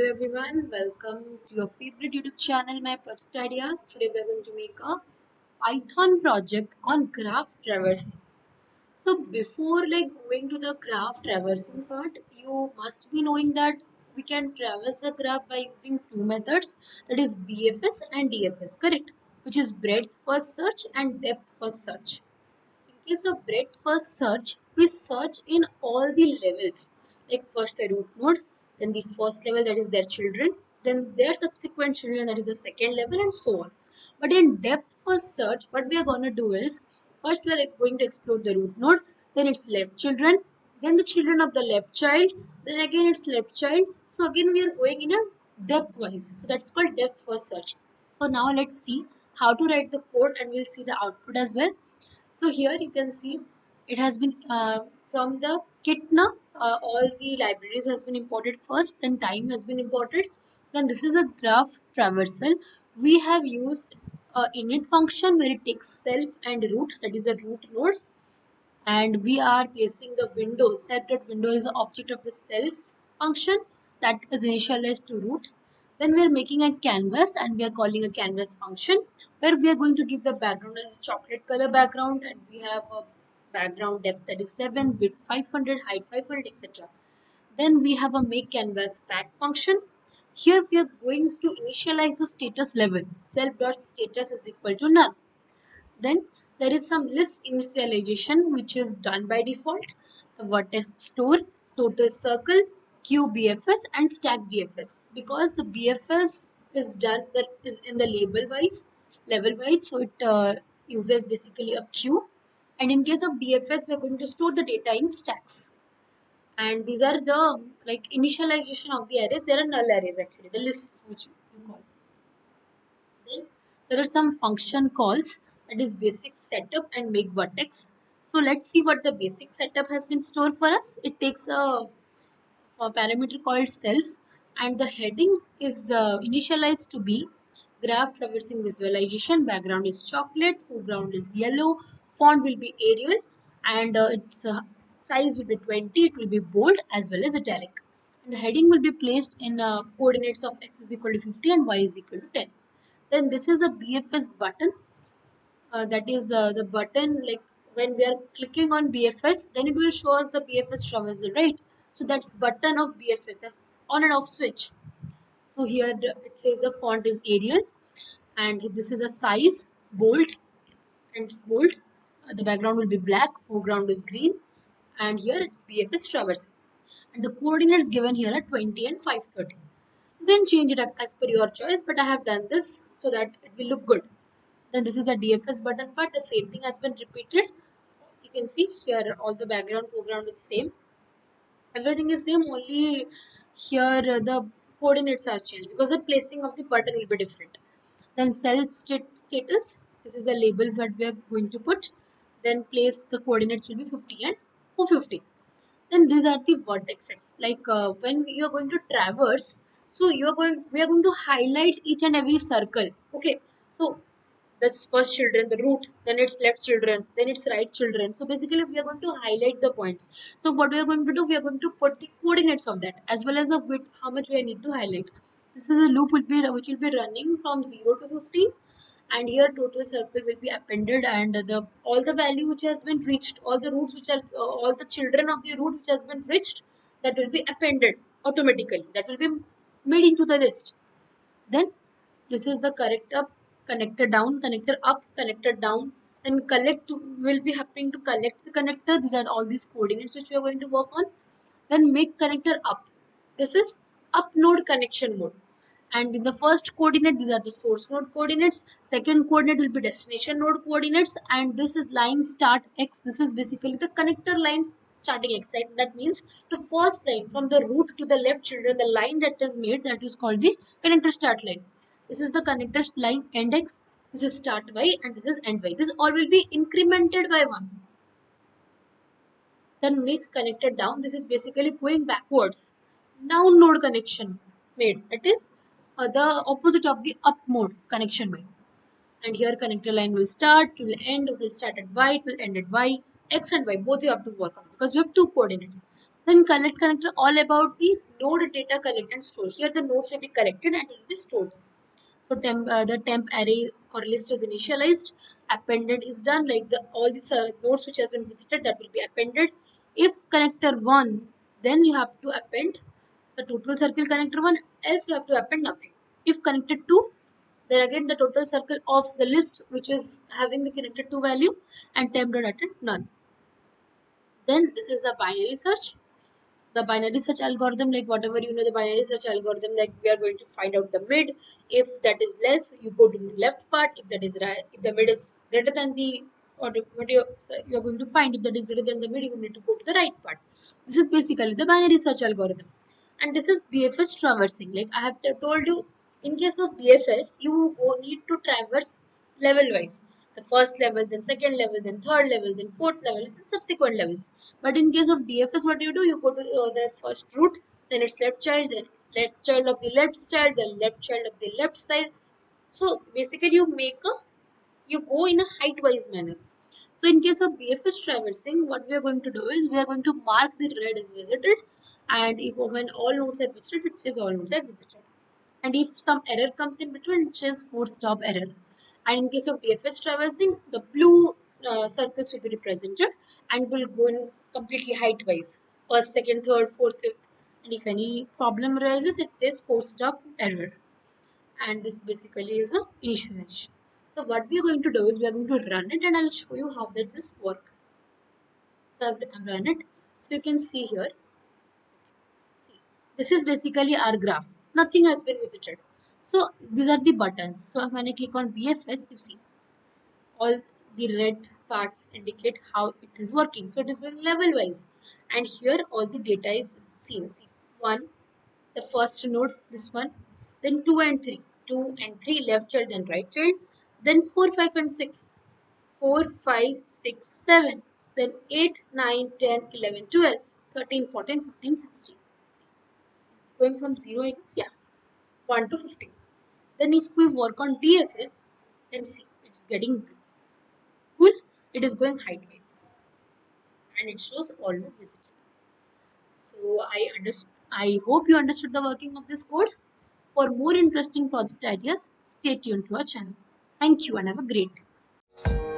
everyone, welcome to your favorite YouTube channel, My Project Ideas. Today we are going to make a Python project on graph traversing. So before going to the graph traversing part, you must be knowing that we can traverse the graph by using two methods, that is BFS and DFS, correct? Which is breadth first search and depth first search. In case of breadth first search, we search in all the levels, like first the root node, then the first level, that is their children, then their subsequent children, that is the second level, and so on. But in depth first search, what we are going to do is, first we are going to explore the root node, then its left children, then the children of the left child, then again its left child. So again we are going in a depth wise. So that's called depth first search. So now let's see how to write the code, and we'll see the output as well. So here you can see it has been from the Tkinter, all the libraries has been imported first, then time has been imported. Then this is a graph traversal. We have used a init function where it takes self and root, that is the root node, and we are placing the window. Self.window is the object of the self function that is initialized to root. Then we are making a canvas, and we are calling a canvas function where we are going to give the background as chocolate color background, and we have a background depth that is 7, width 500, height 500, etc. Then we have a make canvas pack function. Here we are going to initialize the status level. Self.status is equal to null. Then there is some list initialization which is done by default. The vertex store, total circle, queue BFS, and stack DFS. Because the BFS is done, that is in the level wise, so it uses basically a queue. And in case of DFS, we are going to store the data in stacks. And these are the initialization of the arrays. There are null arrays actually, the lists which you call. Then there are some function calls, that is basic setup and make vertex. So let's see what the basic setup has in store for us. It takes a parameter called self, and the heading is initialized to be graph traversing visualization. Background is chocolate, foreground is yellow, font will be Arial, and its size will be 20. It will be bold as well as italic. And the heading will be placed in coordinates of x is equal to 50 and y is equal to 10. Then this is a BFS button. That is the button, like when we are clicking on BFS, then it will show us the BFS traversal, right? So that's button of BFS, that's on and off switch. So here it says the font is Arial, and this is a size bold, and it's bold. The background will be black, foreground is green, and here it's BFS traversal. And the coordinates given here are 20 and 530. You can change it as per your choice, but I have done this so that it will look good. Then this is the DFS button, but the same thing has been repeated. You can see here all the background, foreground is same. Everything is same, only here the coordinates are changed because the placing of the button will be different. Then status, this is the label that we are going to put. Then place the coordinates will be 50 and 450. Then these are the vertexes. When you are going to traverse, so we are going to highlight each and every circle. Okay, so this first children, the root, then its left children, then its right children. So basically we are going to highlight the points. So what we are going to do, we are going to put the coordinates of that as well as the width, how much we need to highlight. This is a loop which will be running from 0 to 15, and here total circle will be appended, and the all the value which has been reached, all the roots which are all the children of the root which has been reached, that will be appended automatically, that will be made into the list. Then this is the connector down, connector up, connector down, and collect will be happening to collect the connector. These are all these coordinates which we are going to work on. Then make connector up. This is up node connection mode. And in the first coordinate, these are the source node coordinates. Second coordinate will be destination node coordinates, and this is line start x. This is basically the connector line starting x. Right? That means the first line from the root to the left children, the line that is made, that is called the connector start line. This is the connector line end x. This is start y, and this is end y. This all will be incremented by 1. Then make connector down. This is basically going backwards. Down node connection made. That is the opposite of the up mode connection made. And here connector line will start, will end, it will start at y, it will end at y. X and y, both you have to work on because we have two coordinates. Then collect connector all about the node data collect and store. Here the nodes will be collected and it will be stored. So the temp array or list is initialized, appended is done, like the all these nodes which has been visited, that will be appended. If connector 1, then you have to append the total circle connector 1, else you have to append nothing. If connected 2, then again the total circle of the list which is having the connected 2 value, and temp dot attend none. Then this is the binary search. The binary search algorithm, like whatever you know, the binary search algorithm, like we are going to find out the mid. If that is less, you go to the left part. If that is right, if the mid is greater than the, or what you are going to find, if that is greater than the mid, you need to go to the right part. This is basically the binary search algorithm. And this is BFS traversing. Like I have told you, in case of BFS, you need to traverse level wise. The first level, then second level, then third level, then fourth level, and subsequent levels. But in case of DFS, what do? You go to the first root, then its left child, then left child of the left child, then left child of the left side. So basically, you go in a height wise manner. So in case of BFS traversing, what we are going to do is we are going to mark the red as visited, and if when all nodes are visited, it says all nodes are visited. And if some error comes in between, it says force stop error. And in case of BFS traversing, the blue circles will be represented and will go in completely height wise, first, second, third, fourth, fifth. And if any problem arises, it says force stop error. And this basically is a initialization. So what we are going to do is we are going to run it, and I'll show you how does this work. So I've run it. So you can see here. See, this is basically our graph. Nothing has been visited. So these are the buttons. So when I click on BFS, you see all the red parts indicate how it is working. So it is going level wise. And here all the data is seen. See, 1, the first node, this one, then 2 and 3. 2 and 3 left child, then right child, then 4, 5 and 6. 4, 5, 6, 7. Then 8, 9, 10, 11, 12, 13, 14, 15, 16. It's going from 0, I guess, yeah, 1 to 15. Then if we work on DFS, then see, it's getting cool. It is going height-wise. And it shows all the visited. So I hope you understood the working of this code. For more interesting project ideas, stay tuned to our channel. Thank you and have a great day.